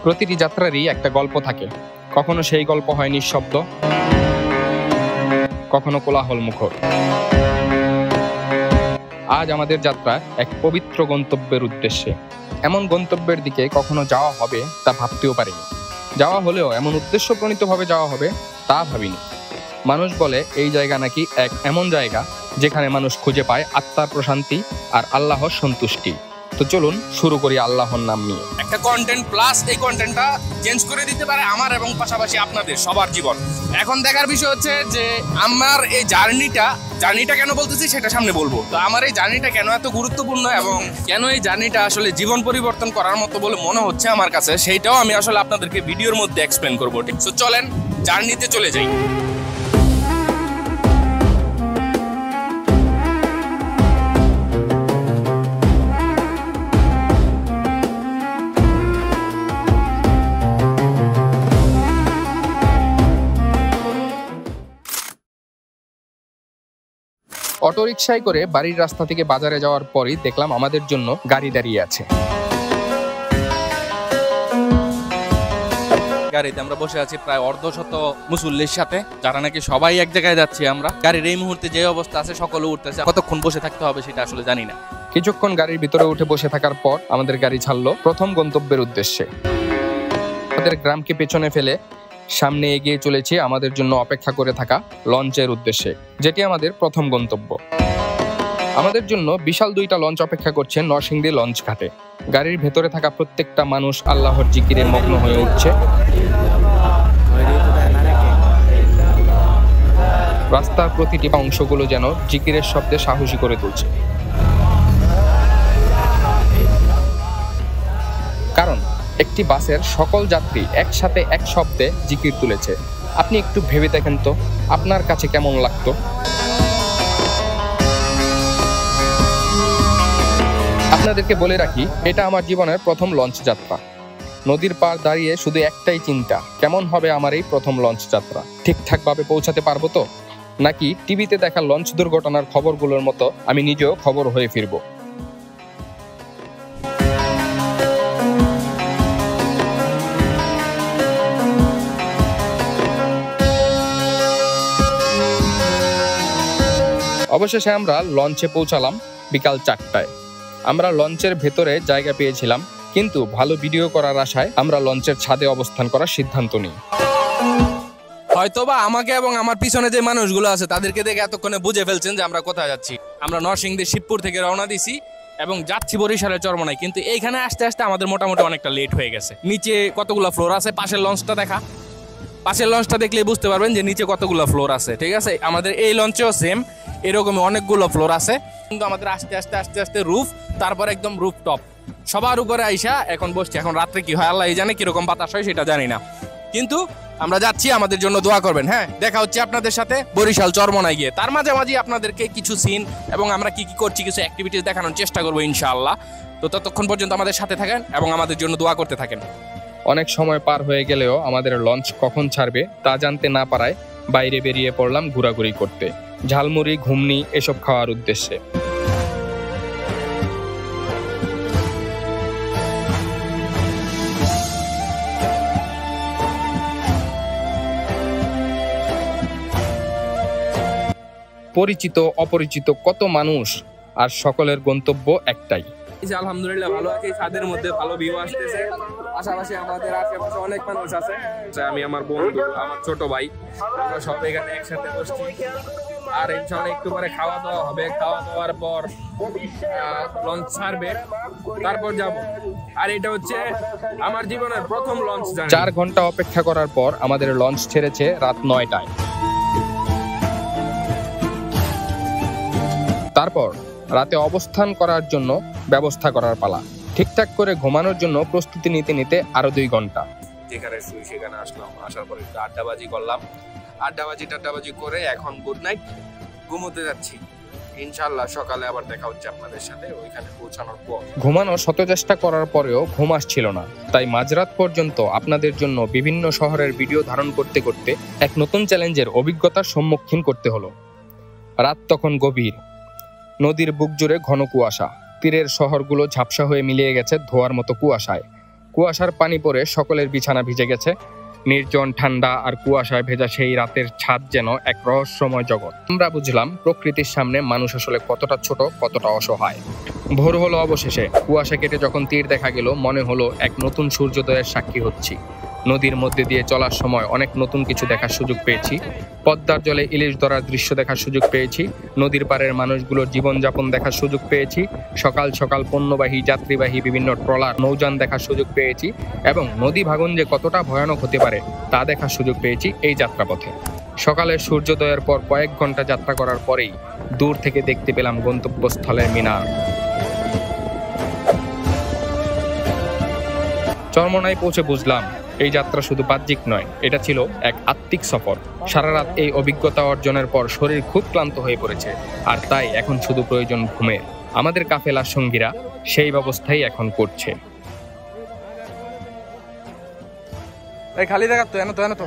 প্রতিটি যাত্রারই একটা গল্প থাকে, কখনো সেই গল্প হয় নিঃশব্দ, কখনো কোলাহল মুখর। আজ আমাদের যাত্রা এক পবিত্র গন্তব্যের উদ্দেশ্যে, এমন গন্তব্যের দিকে কখনো যাওয়া হবে তা ভাবতেও পারিনি। যাওয়া হলেও এমন উদ্দেশ্যপ্রণীতভাবে যাওয়া হবে তা ভাবিনি। মানুষ বলে এই জায়গা নাকি এক এমন জায়গা যেখানে মানুষ খুঁজে পায় আত্মার প্রশান্তি আর আল্লাহর সন্তুষ্টি। তো চলুন শুরু করি আল্লাহর নাম নিয়ে একটা কন্টেন্ট, প্লাস এই কন্টেন্টটা চেঞ্জ করে দিতে পারে আমার এবং পাশাপাশি আপনাদের সবার জীবন। এখন দেখার বিষয় হচ্ছে যে আমার এই জার্নিটা কেন বলতেছি সেটা সামনে বলবো। তো আমার এই জার্নিটা কেন এত গুরুত্বপূর্ণ এবং কেন এই জার্নিটা আসলে জীবন পরিবর্তন করার মতো বলে মনে হচ্ছে আমার কাছে, সেইটাও আমি আসলে আপনাদেরকে ভিডিওর মধ্যে এক্সপ্লেন করবো। ঠিক, তো চলেন জার্নিতে চলে যাই। অটোরিকশায় করে বাড়ির রাস্তা থেকে বাজারে যাওয়ার পরই দেখলাম আমাদের জন্য গাড়ি দাঁড়িয়ে আছে। গাড়িতে আমরা বসে আছি প্রায় অর্ধশত মুসল্লির সাথে, যারা নাকি সবাই এক জায়গায় যাচ্ছি আমরা। গাড়ির এই মুহূর্তে যে অবস্থা আছে সকলে উঠতেছে, কতক্ষণ বসে থাকতে হবে সেটা আসলে জানি না। কিছুক্ষণ গাড়ির ভিতরে উঠে বসে থাকার পর আমাদের গাড়ি ছাড়লো প্রথম গন্তব্যের উদ্দেশ্যে। আমাদের গ্রামকে পেছনে ফেলে সামনে এগিয়ে চলেছি আমাদের জন্য অপেক্ষা করে থাকা লঞ্চের উদ্দেশ্যে, যেটি আমাদের প্রথম গন্তব্য। আমাদের জন্য বিশাল 2টা লঞ্চ অপেক্ষা করছে নরসিংদী লঞ্চ ঘাটে। গাড়ির ভেতরে থাকা প্রত্যেকটা মানুষ আল্লাহর জিকিরে মগ্ন হয়ে উঠছে। রাস্তার প্রতিটি অংশগুলো যেন জিকিরের শব্দে সাহসী করে তুলছে। কারণ একটি বাসের সকল যাত্রী একসাথে এক শব্দে জিকির তুলেছে। আপনি একটু ভেবে দেখেন তো আপনার কাছে কেমন লাগতো। আপনাদেরকে বলে রাখি, এটা আমার জীবনের প্রথম লঞ্চ যাত্রা। নদীর পার দাঁড়িয়ে শুধু একটাই চিন্তা, কেমন হবে আমার এই প্রথম লঞ্চ যাত্রা। ঠিকঠাকভাবে পৌঁছাতে পারবো তো, নাকি টিভিতে দেখা লঞ্চ দুর্ঘটনার খবরগুলোর মতো আমি নিজেও খবর হয়ে ফিরবো। অবশেষে আমরা লঞ্চে পৌঁছালাম বিকাল 4টায়। আমরা লঞ্চের ভেতরে জায়গা পেয়েছিলাম, কিন্তু ভালো ভিডিও করার আশায় আমরা লঞ্চের ছাদে অবস্থান করার সিদ্ধান্ত নিই। হয়তোবা আমাকে এবং আমার পিছনে যে মানুষগুলো আছে তাদেরকে দেখে এতক্ষণে বুঝে ফেলছেন যে আমরা কোথায় যাচ্ছি। আমরা নরসিংদী শিবপুর থেকে রওনা দিছি এবং যাচ্ছি বরিশালের চরমনাই, কিন্তু এইখানে আসতে আসতে আমাদের মোটামুটি অনেকটা লেট হয়ে গেছে। নিচে কতগুলো ফ্লোর আছে, পাশের লঞ্চটা দেখা, পাশের লঞ্চটা দেখলেই বুঝতে পারবেন যে নিচে কতগুলো ফ্লোর আছে। ঠিক আছে, আমাদের এই লঞ্চেও সেম এরকমই অনেকগুলো ফ্লোর আছে, কিন্তু আমাদের আস্তে আস্তে রুফ, তারপর একদম রুফ টপ, সবার উপরে আইসা এখন বসছি। এখন রাত্রে কি হয় আল্লাহ জানে, কিরকম বাতাস হয় সেটা জানি না, কিন্তু আমরা যাচ্ছি। আমাদের জন্য দোয়া করবেন। হ্যাঁ, দেখা হচ্ছে আপনাদের সাথে বরিশাল চরমনাই গিয়ে। তার মাঝামাঝি আপনাদেরকে কিছু সিন এবং আমরা কি কি করছি কিছু অ্যাক্টিভিটিস দেখানোর চেষ্টা করবো ইনশাআল্লাহ। তো ততক্ষণ পর্যন্ত আমাদের সাথে থাকেন এবং আমাদের জন্য দোয়া করতে থাকেন। অনেক সময় পার হয়ে গেলেও আমাদের লঞ্চ কখন ছাড়বে তা জানতে না পারায় বাইরে বেরিয়ে পড়লাম ঘোরাঘুরি করতে, ঝালমুড়ি ঘুমনি এসব খাওয়ার উদ্দেশ্যে। পরিচিত অপরিচিত কত মানুষ, আর সকলের গন্তব্য একটাই। আলহামদুলিল্লাহ ভালো আছি, ছাদের মধ্যে ভালো ভিউ আসতেছে। পাশাপাশি আমাদের আশেপাশে অনেক মানুষ আছে। আমি, আমার বন্ধু, আমার ছোট ভাই, আমরা সব এখানে একসাথে বসছি। আর ইনশাআল্লাহ একটু পরে খাওয়া দাওয়া হবে। খাওয়া দাওয়ার পর লঞ্চ ছাড়বে, তারপর যাব। আর এটা হচ্ছে আমার জীবনের প্রথম লঞ্চ জার্নি। 4 ঘন্টা অপেক্ষা করার পর আমাদের লঞ্চ ছেড়েছে রাত 9টায়। তারপর রাতে অবস্থান করার জন্য ব্যবস্থা করার পালা। ঠিকঠাক করে ঘুমানোর জন্য প্রস্তুতি নিতে নিতে আরো 2 ঘন্টা। যেখানে শুই সেখানে আসলাম, আসার পরে একটু আড্ডাবাজি করলাম। আড্ডাবাজি করে এখন গুড নাইট, ঘুমোতে যাচ্ছি। ইনশাআল্লাহ সকালে আবার দেখা হচ্ছে আপনাদের সাথে ওইখানে পৌঁছানোর পর। ঘুমানোর শত চেষ্টা করার পরেও ঘুম আসছিল না, তাই মাঝরাত পর্যন্ত আপনাদের জন্য বিভিন্ন শহরের ভিডিও ধারণ করতে করতে এক নতুন চ্যালেঞ্জের অভিজ্ঞতার সম্মুখীন করতে হলো। রাত তখন গভীর, নদীর বুক জুড়ে ঘন কুয়াশা, তীরের শহরগুলো ঝাপসা হয়ে মিলিয়ে গেছে ধোয়ার মতো কুয়াশায়। কুয়াশার পানি পড়ে সকলের বিছানা ভিজে গেছে। নির্জন, ঠান্ডা আর কুয়াশায় ভেজা সেই রাতের ছাদ যেন এক রহস্যময় জগৎ। আমরা বুঝলাম প্রকৃতির সামনে মানুষ আসলে কতটা ছোট, কতটা অসহায়। ভোর হলো অবশেষে। কুয়াশা কেটে যখন তীর দেখা গেল, মনে হলো এক নতুন সূর্যোদয়ের সাক্ষী হচ্ছি। নদীর মধ্যে দিয়ে চলার সময় অনেক নতুন কিছু দেখার সুযোগ পেয়েছি। পদ্মার জলে ইলিশ ধরার দৃশ্য দেখার সুযোগ পেয়েছি। নদীর পাড়ের মানুষগুলোর জীবনযাপন দেখার সুযোগ পেয়েছি। সকাল সকাল পণ্যবাহী, যাত্রীবাহী বিভিন্ন ট্রলার, নৌযান দেখার সুযোগ পেয়েছি এবং নদী ভাঙন যে কতটা ভয়ানক হতে পারে তা দেখার সুযোগ পেয়েছি এই যাত্রাপথে। সকালের সূর্যোদয়ের পর কয়েক ঘন্টা যাত্রা করার পরেই দূর থেকে দেখতে পেলাম গন্তব্যস্থলের মিনার। চরমোনাই পৌঁছে বুঝলাম এই যাত্রা শুধু বাহ্যিক নয়, এটা ছিল এক আত্মিক সফর। সারা রাত এই অভিজ্ঞতা অর্জনের পর শরীর খুব ক্লান্ত হয়ে পড়েছে, আর তাই এখন শুধু প্রয়োজন ঘুমের। আমাদের কাফেলার সঙ্গীরা সেই ব্যবস্থাই এখন করছে। খালি দেখা তো এনে তো